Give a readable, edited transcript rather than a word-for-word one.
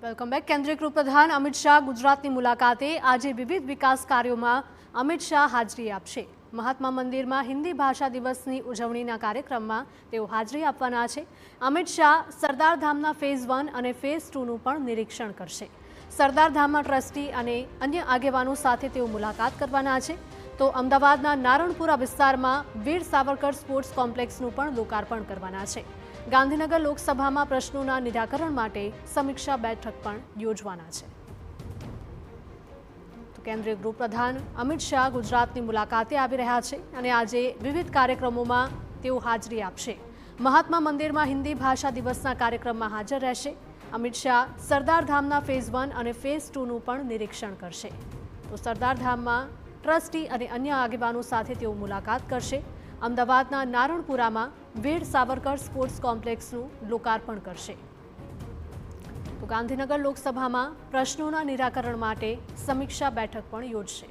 Welcome back. કેન્દ્રીય ગૃહપ્રધાન અમિત શાહ ગુજરાતની મુલાકાતે આજે વિવિધ વિકાસ કાર્યોમાં અમિત શાહ હાજરી આપશે। મહાત્મા મંદિરમાં હિન્દી ભાષા દિવસની ઉજવણીના કાર્યક્રમમાં તેઓ હાજરી આપવાના છે। અમિત શાહ સરદાર ધામના ફેઝ 1 અને ફેઝ 2નું પણ નિરીક્ષણ કરશે। સરદાર ધામમાં ટ્રસ્ટી અને અન્ય આગેવાનો સાથે તેઓ મુલાકાત કરવાના છે। તો અમદાવાદના નારણપુરા વિસ્તારમાં વીર સાવરકર સ્પોર્ટ્સ કોમ્પ્લેક્સનું પણ લોકાર્પણ કરવાના છે। ગાંધીનગર લોકસભામાં પ્રશ્નોના નિરાકરણ માટે સમીક્ષા બેઠક પણ યોજવાના છે। તો કેન્દ્રીય ગૃહપ્રધાન અમિત શાહ ગુજરાતની મુલાકાતે આવી રહ્યા છે અને આજે વિવિધ કાર્યક્રમોમાં તેઓ હાજરી આપશે। મહાત્મા મંદિરમાં હિન્દી ભાષા દિવસના કાર્યક્રમમાં હાજર રહેશે। અમિત શાહ સરદાર ધામના ફેઝ 1 અને ફેઝ 2નું પણ નિરીક્ષણ કરશે। તો સરદાર ધામમાં ટ્રસ્ટી અને અન્ય આગેવાનો સાથે તેઓ મુલાકાત કરશે। અમદાવાદના નારણપુરામાં વીર સાવરકર સ્પોર્ટ્સ કોમ્પ્લેક્સનું લોકાર્પણ કરશે। તો ગાંધીનગર લોકસભામાં પ્રશ્નોના નિરાકરણ માટે સમીક્ષા બેઠક પણ યોજશે।